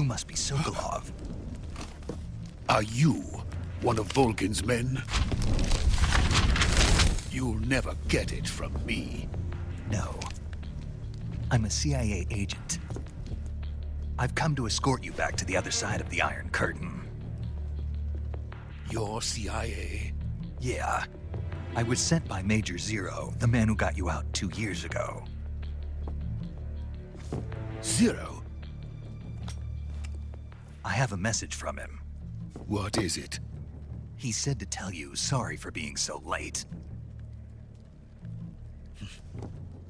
You must be Sokolov. Are you one of Volgin's men? You'll never get it from me. No. I'm a CIA agent. I've come to escort you back to the other side of the Iron Curtain. You're CIA? Yeah. I was sent by Major Zero, the man who got you out 2 years ago. Zero? I have a message from him. What is it? He said to tell you sorry for being so late.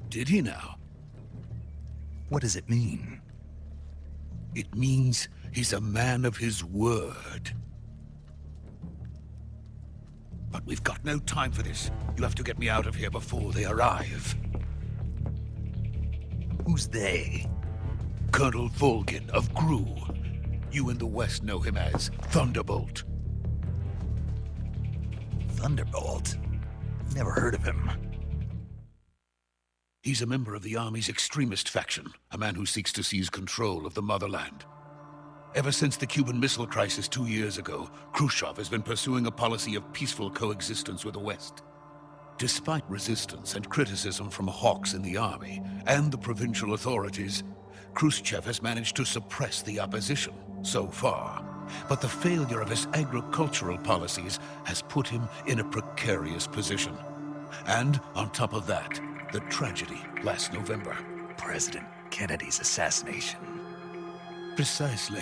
Did he now? What does it mean? It means he's a man of his word. But we've got no time for this. You have to get me out of here before they arrive. Who's they? Colonel Volgin of GRU. You in the West know him as Thunderbolt. Thunderbolt? Never heard of him. He's a member of the Army's extremist faction, a man who seeks to seize control of the motherland. Ever since the Cuban Missile Crisis 2 years ago, Khrushchev has been pursuing a policy of peaceful coexistence with the West. Despite resistance and criticism from hawks in the army and the provincial authorities, Khrushchev has managed to suppress the opposition so far. But the failure of his agricultural policies has put him in a precarious position. And on top of that, the tragedy last November. President Kennedy's assassination. Precisely.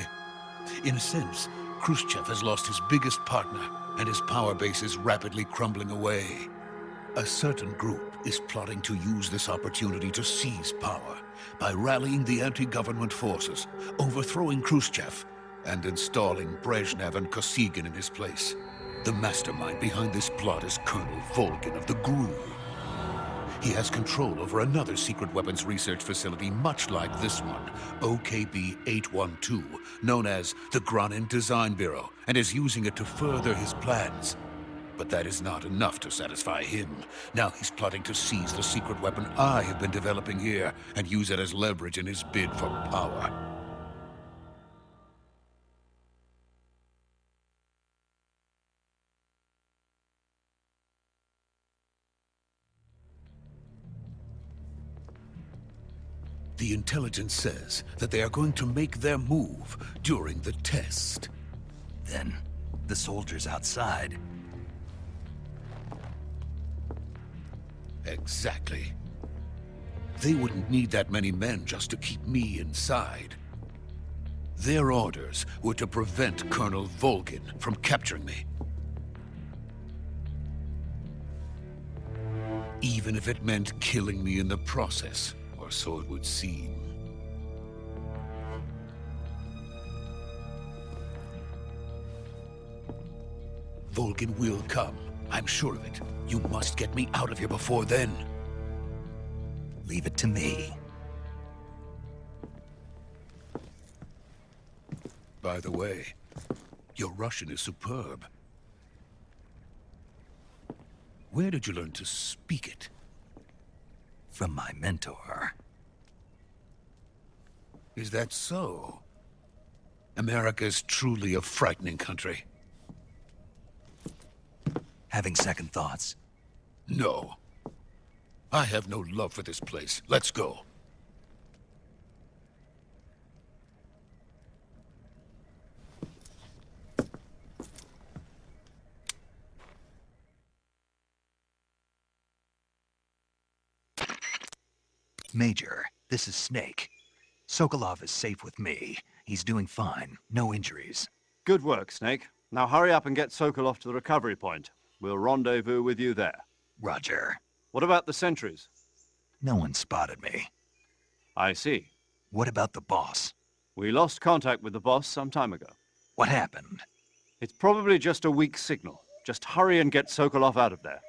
In a sense, Khrushchev has lost his biggest partner, and his power base is rapidly crumbling away. A certain group is plotting to use this opportunity to seize power by rallying the anti-government forces, overthrowing Khrushchev, and installing Brezhnev and Kosygin in his place. The mastermind behind this plot is Colonel Volgin of the GRU. He has control over another secret weapons research facility much like this one, OKB-812, known as the Granin Design Bureau, and is using it to further his plans. But that is not enough to satisfy him. Now he's plotting to seize the secret weapon I have been developing here and use it as leverage in his bid for power. The intelligence says that they are going to make their move during the test. Then, the soldiers outside. Exactly. They wouldn't need that many men just to keep me inside. Their orders were to prevent Colonel Volgin from capturing me. Even if it meant killing me in the process. Or so it would seem. Volgin will come. I'm sure of it. You must get me out of here before then. Leave it to me. By the way, your Russian is superb. Where did you learn to speak it? From my mentor. Is that so? America's truly a frightening country. Having second thoughts? No. I have no love for this place. Let's go. Major, this is Snake. Sokolov is safe with me. He's doing fine. No injuries. Good work, Snake. Now hurry up and get Sokolov to the recovery point. We'll rendezvous with you there. Roger. What about the sentries? No one spotted me. I see. What about the boss? We lost contact with the boss some time ago. What happened? It's probably just a weak signal. Just hurry and get Sokolov out of there.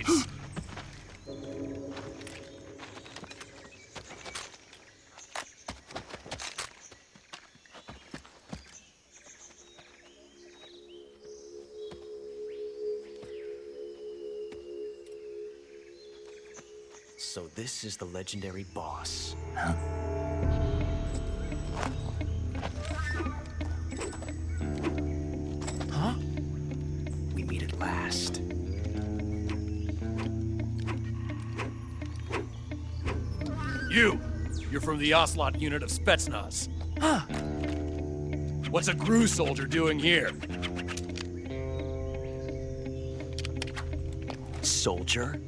Please! So this is the legendary boss. Huh? We meet at last. You're from the Ocelot unit of Spetsnaz. Huh? What's a GRU soldier doing here? Soldier?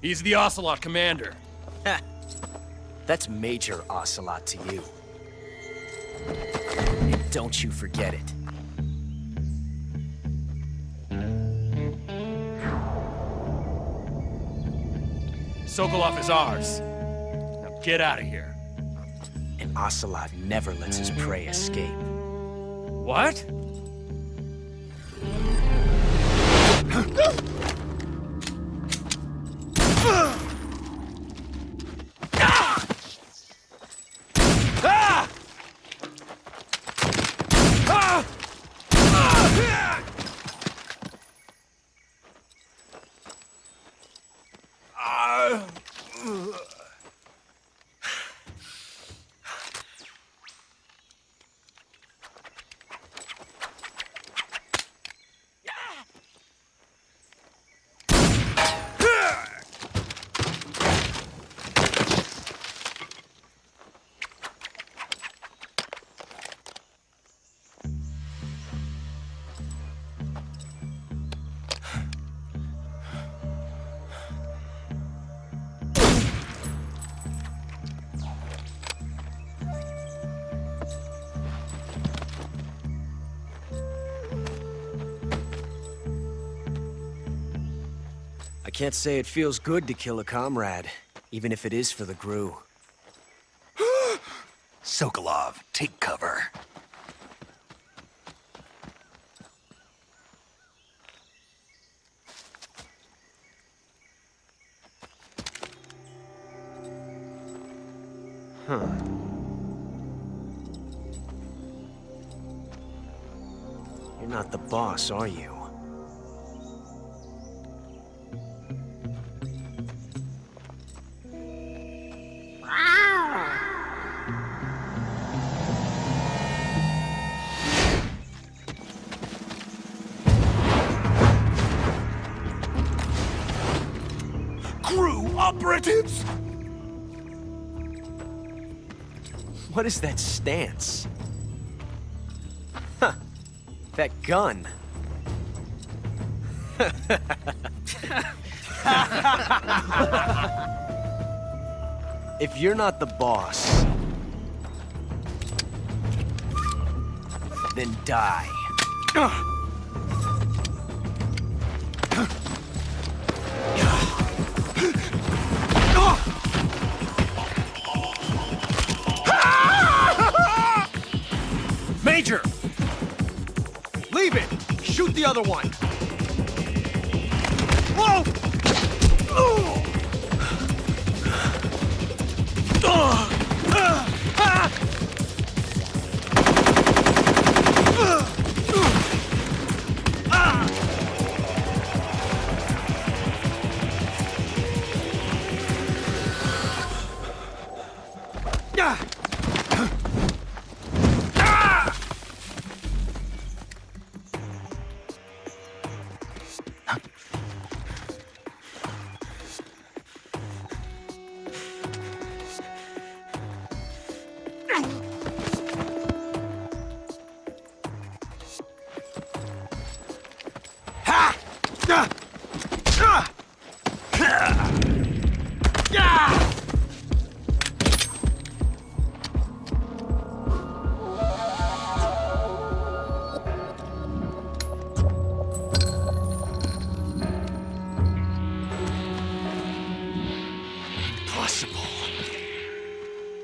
He's the Ocelot commander. Ha! That's Major Ocelot to you. And don't you forget it. Sokolov is ours. Now get out of here. And Ocelot never lets his prey escape. What? I can't say it feels good to kill a comrade, even if it is for the GRU. Sokolov, take cover. Huh. You're not the boss, are you? GRU operatives! What is that stance? Huh. That gun. If you're not the boss, then die. Major! Leave it! Shoot the other one! Whoa!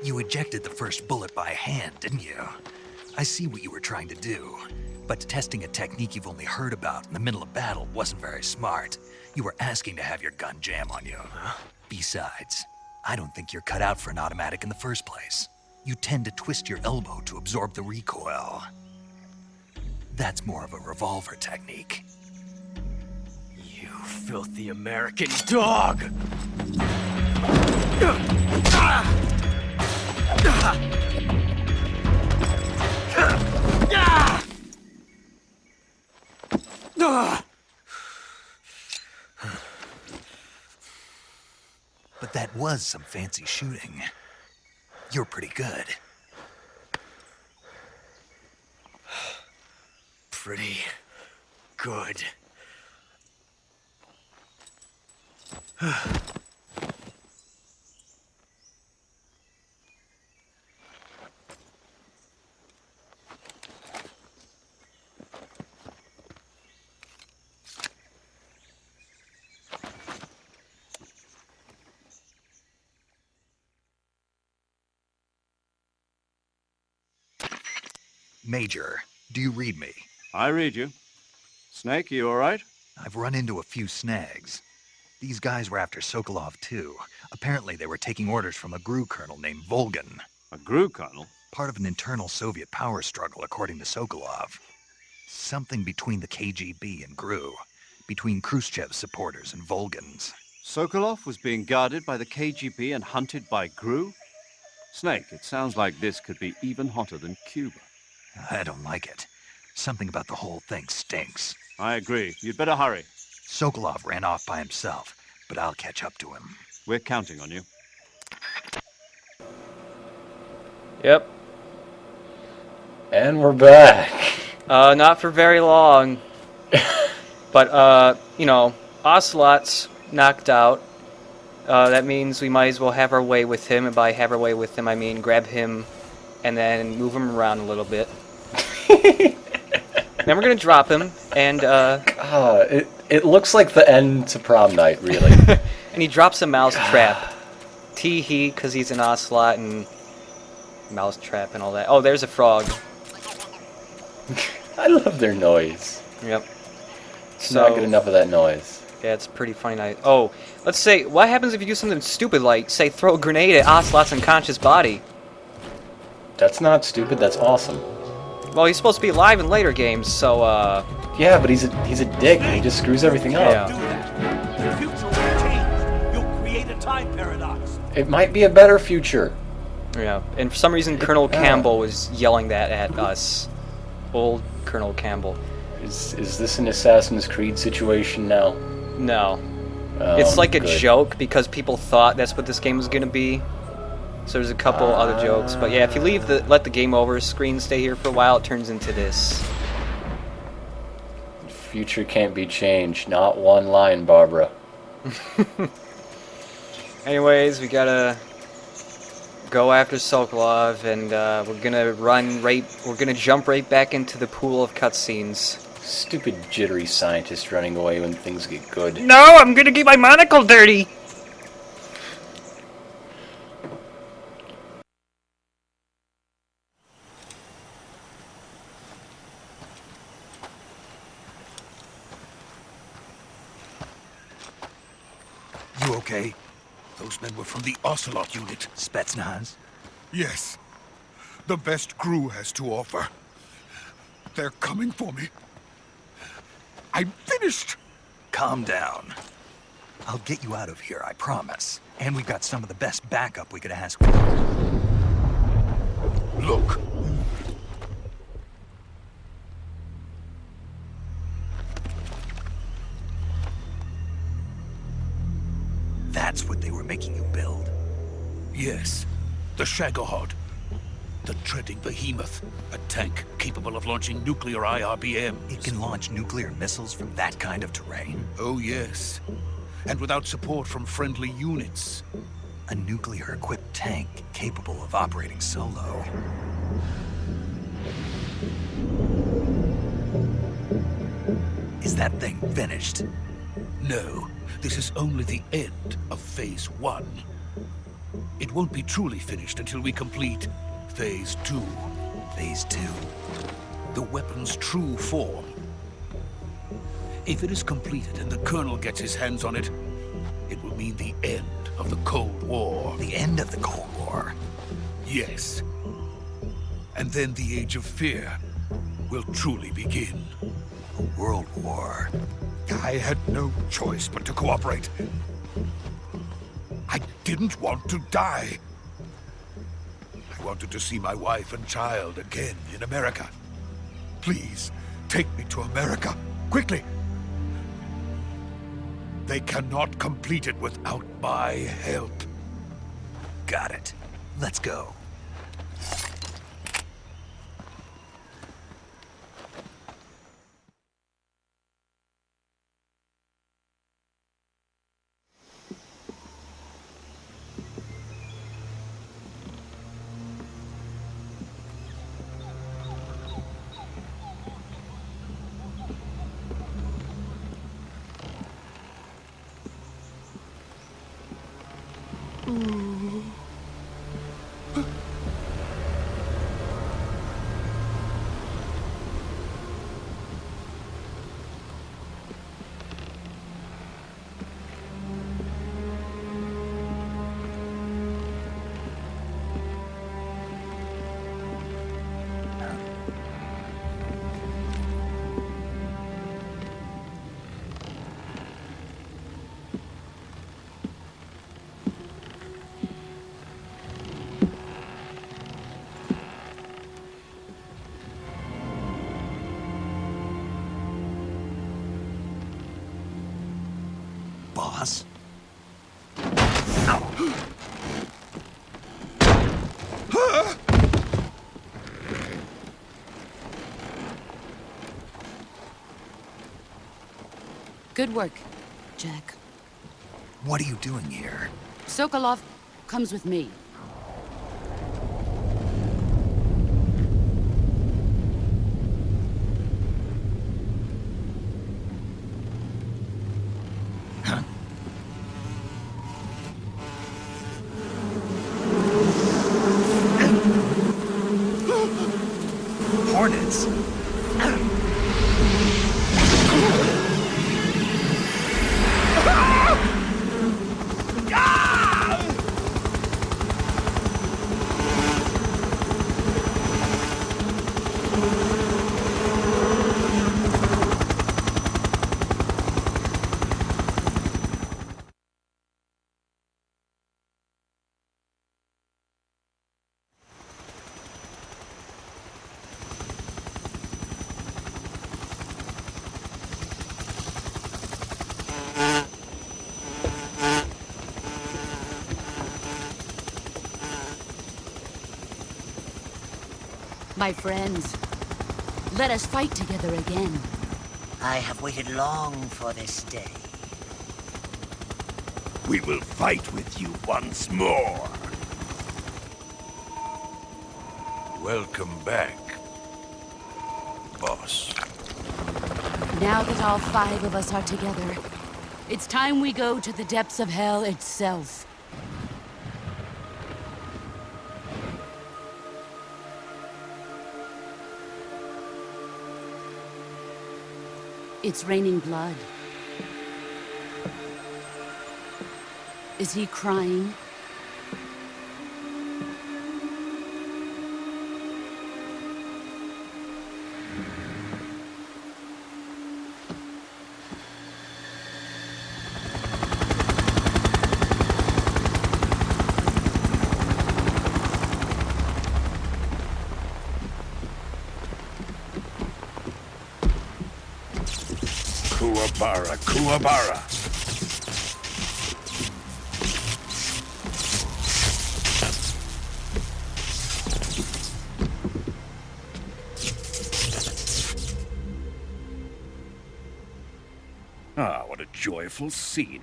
You ejected the first bullet by hand, didn't you? I see what you were trying to do, but testing a technique you've only heard about in the middle of battle wasn't very smart. You were asking to have your gun jam on you. Besides, I don't think you're cut out for an automatic in the first place. You tend to twist your elbow to absorb the recoil. That's more of a revolver technique. You filthy American dog! But that was some fancy shooting. You're pretty good. Pretty good. Major, do you read me? I read you. Snake, you all right? I've run into a few snags. These guys were after Sokolov too. Apparently they were taking orders from a GRU colonel named Volgan. A GRU colonel? Part of an internal Soviet power struggle, according to Sokolov. Something between the KGB and GRU. Between Khrushchev's supporters and Volgan's. Sokolov was being guarded by the KGB and hunted by GRU? Snake, it sounds like this could be even hotter than Cuba. I don't like it. Something about the whole thing stinks. I agree. You'd better hurry. Sokolov ran off by himself, but I'll catch up to him. We're counting on you. Yep. And we're back. Not for very long. But, you know, Ocelot's knocked out. That means we might as well have our way with him. And by have our way with him, I mean grab him and then move him around a little bit. Then we're going to drop him, and, It looks like the end to prom night, really. and he drops a mouse trap. Tee-hee, because he's an Ocelot, and mouse trap and all that. Oh, there's a frog. I love their noise. Yep. Not good enough of that noise. Yeah, it's pretty funny. Oh, let's say, what happens if you do something stupid like, say, throw a grenade at Ocelot's unconscious body? That's not stupid, that's awesome. Well, he's supposed to be alive in later games, so, Yeah, but he's a dick and he just screws everything up. yeah. The future will change. You'll create a time paradox. It might be a better future. Yeah, and for some reason Colonel Campbell was yelling that at us. Old Colonel Campbell. Is this an Assassin's Creed situation now? No. Oh, It's like a good. joke because people thought that's what this game was going to be. So there's a couple other jokes. But yeah, if you let the game over screen stay here for a while, it turns into this. Future can't be changed. Not one line, Barbara. Anyways, we gotta go after Sokolov, and we're gonna jump right back into the pool of cutscenes. Stupid jittery scientist running away when things get good. No, I'm gonna get my monocle dirty! You okay? Those men were from the Ocelot unit. Spetsnaz? Yes. The best GRU has to offer. They're coming for me. I'm finished. Calm down. I'll get you out of here, I promise. And we've got some of the best backup we could ask for. Look. That's what they were making you build. Yes. The Shagohod. The treading behemoth. A tank capable of launching nuclear IRBMs. It can launch nuclear missiles from that kind of terrain. Oh, yes. And without support from friendly units. A nuclear-equipped tank capable of operating solo. Is that thing finished? No, this is only the end of Phase 1. It won't be truly finished until we complete Phase 2. Phase 2. The weapon's true form. If it is completed and the Colonel gets his hands on it, it will mean the end of the Cold War. The end of the Cold War. Yes. And then the Age of Fear will truly begin. A world war. I had no choice but to cooperate. I didn't want to die. I wanted to see my wife and child again in America. Please, take me to America, quickly. They cannot complete it without my help. Got it. Let's go. Boss? Good work, Jack. What are you doing here? Sokolov comes with me. Hornets? My friends, let us fight together again. I have waited long for this day. We will fight with you once more. Welcome back, boss. Now that all 5 of us are together, it's time we go to the depths of hell itself. It's raining blood. Is he crying? Kuwabara, Kuwabara. Ah, what a joyful scene.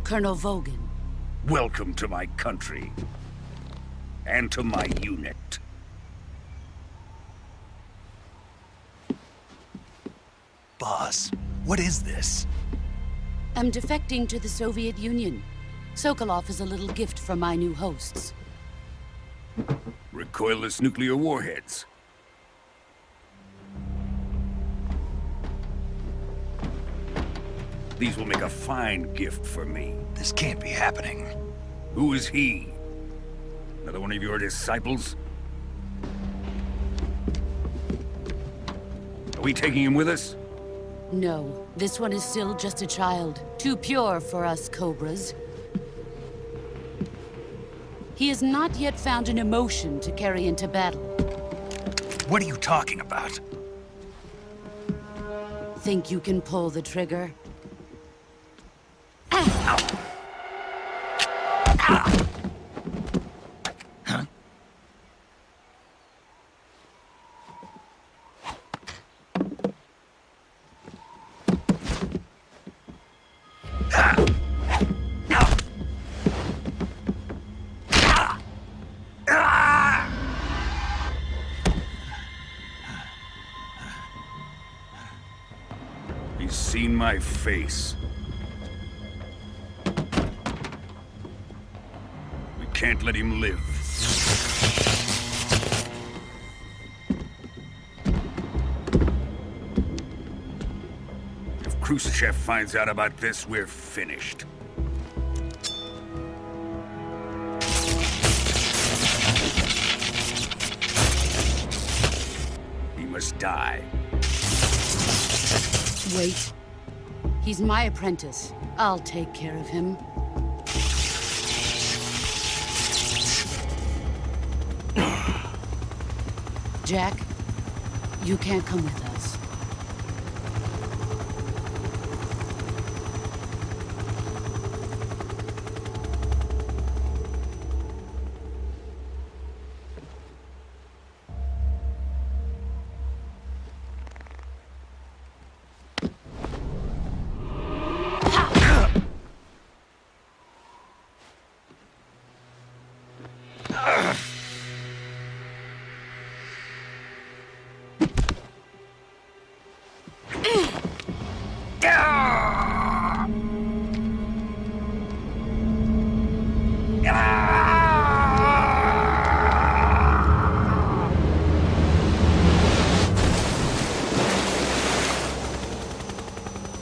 Colonel Vogan. Welcome to my country. And to my unit. Boss, what is this? I'm defecting to the Soviet Union. Sokolov is a little gift from my new hosts. Recoilless nuclear warheads. These will make a fine gift for me. This can't be happening. Who is he? Another one of your disciples? Are we taking him with us? No, this one is still just a child. Too pure for us Cobras. He has not yet found an emotion to carry into battle. What are you talking about? Think you can pull the trigger? He's seen my face. We can't let him live. If Khrushchev finds out about this, we're finished. He must die. Wait. He's my apprentice. I'll take care of him. Jack, you can't come with us.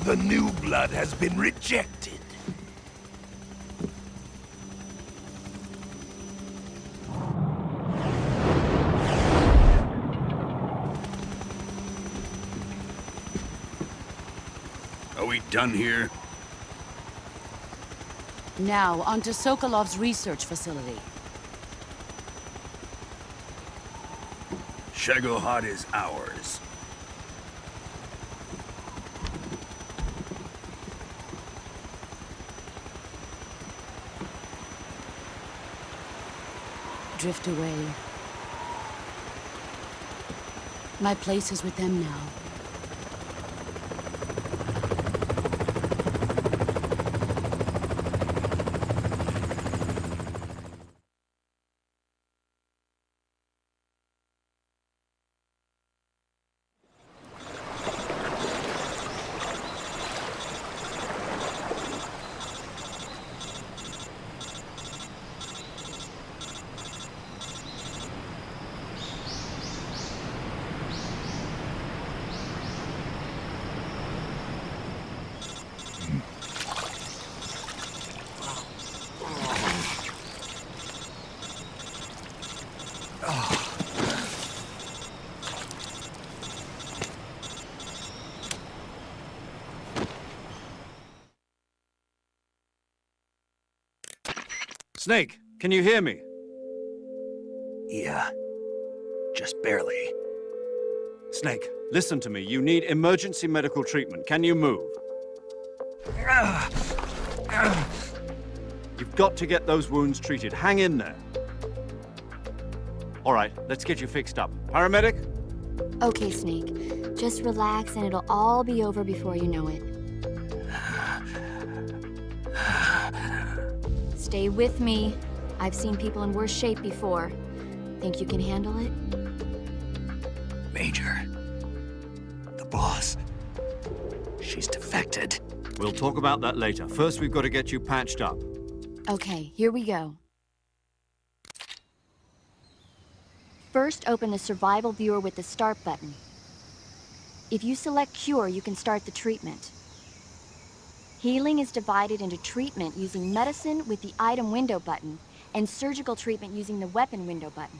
The new blood has been rejected. Are we done here? Now, onto Sokolov's research facility. Shagohod is ours. Drift away. My place is with them now. Snake, can you hear me? Yeah. Just barely. Snake, listen to me. You need emergency medical treatment. Can you move? You've got to get those wounds treated. Hang in there. All right, let's get you fixed up. Paramedic? Okay, Snake. Just relax and it'll all be over before you know it. Stay with me. I've seen people in worse shape before. Think you can handle it? Major. The boss. She's defected. We'll talk about that later. First, we've got to get you patched up. Okay, here we go. First, open the survival viewer with the start button. If you select cure, you can start the treatment. Healing is divided into treatment using medicine with the item window button and surgical treatment using the weapon window button.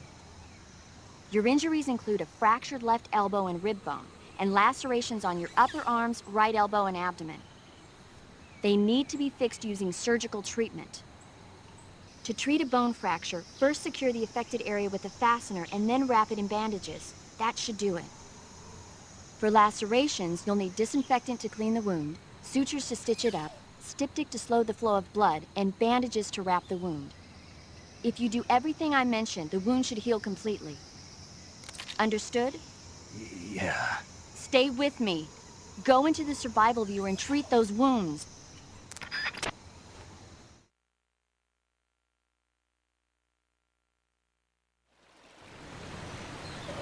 Your injuries include a fractured left elbow and rib bone, and lacerations on your upper arms, right elbow, and abdomen. They need to be fixed using surgical treatment. To treat a bone fracture, first secure the affected area with a fastener and then wrap it in bandages. That should do it. For lacerations, you'll need disinfectant to clean the wound, sutures to stitch it up, styptic to slow the flow of blood, and bandages to wrap the wound. If you do everything I mentioned, the wound should heal completely. Understood? Yeah. Stay with me. Go into the survival viewer and treat those wounds.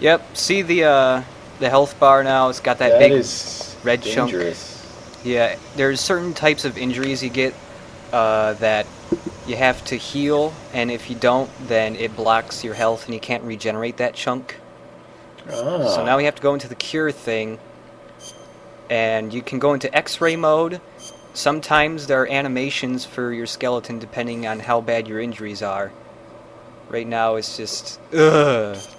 Yep, see the health bar now? It's got that big red dangerous. chunk. Yeah, there's certain types of injuries you get that you have to heal, and if you don't, then it blocks your health and you can't regenerate that chunk. Ah. So now we have to go into the cure thing, and you can go into X-ray mode. Sometimes there are animations for your skeleton depending on how bad your injuries are. Right now it's just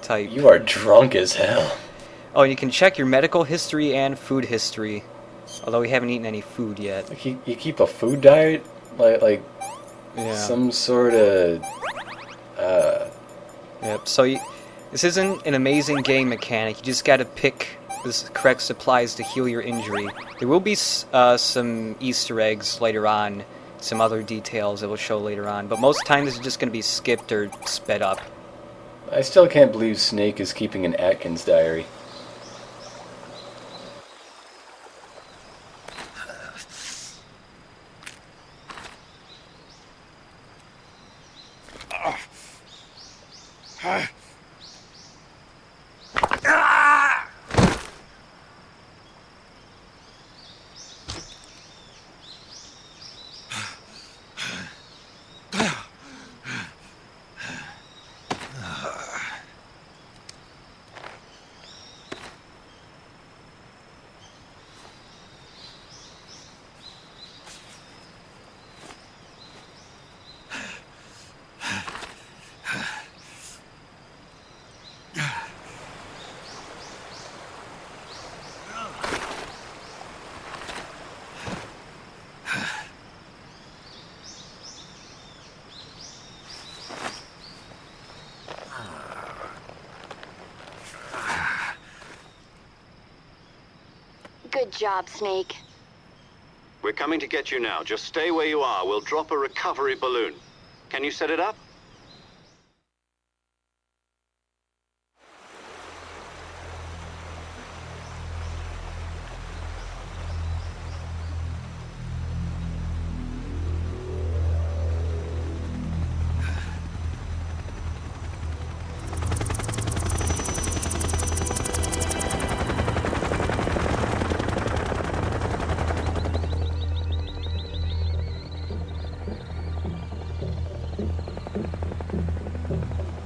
type. You are drunk as hell. Oh, and you can check your medical history and food history. Although we haven't eaten any food yet. Like you keep a food diet? Like yeah. some sort of... Yep, so this isn't an amazing game mechanic. You just gotta pick the correct supplies to heal your injury. There will be some Easter eggs later on, some other details that will show later on, but most times this is just gonna be skipped or sped up. I still can't believe Snake is keeping an Atkins diary. Good job, Snake. We're coming to get you now. Just stay where you are. We'll drop a recovery balloon. Can you set it up?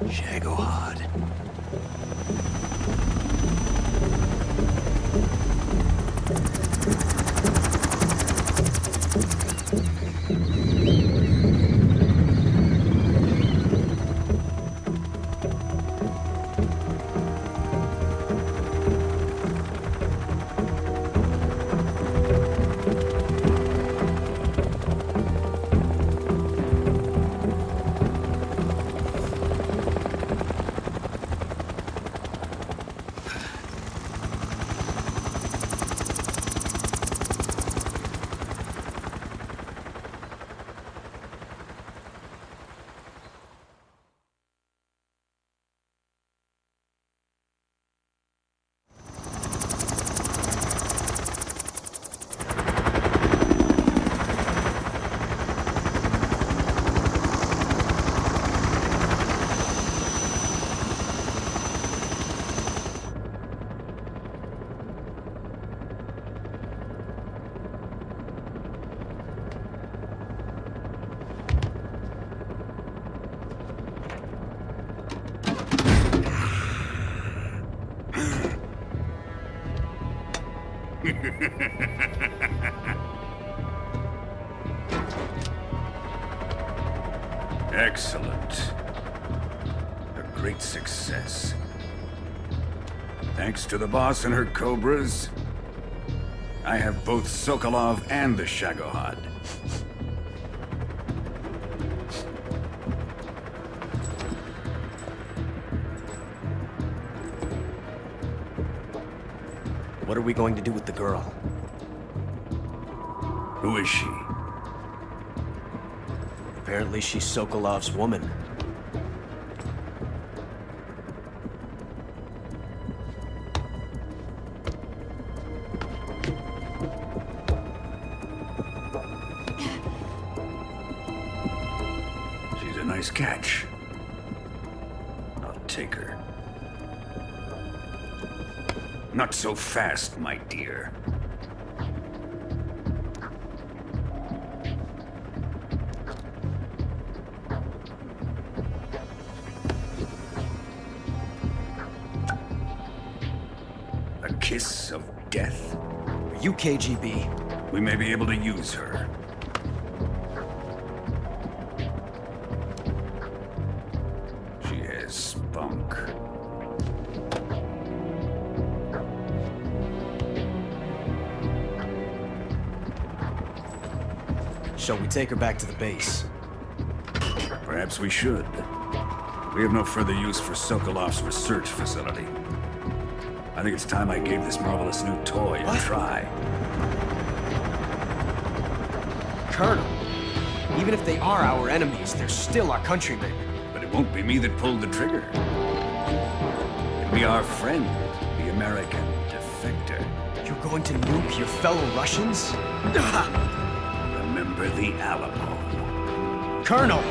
Shagohod. Excellent. A great success. Thanks to the boss and her cobras, I have both Sokolov and the Shagohod. What are we going to do with the girl? Who is she? Apparently she's Sokolov's woman. She's a nice catch. I'll take her. Not so fast, my dear. A kiss of death. Are you KGB? We may be able to use her. She has spunk. Shall we take her back to the base? Perhaps we should. We have no further use for Sokolov's research facility. I think it's time I gave this marvelous new toy a try. Colonel, even if they are our enemies, they're still our countrymen. But it won't be me that pulled the trigger. It'll be our friend, the American defector. You're going to nuke your fellow Russians? Remember the Alamo. Colonel!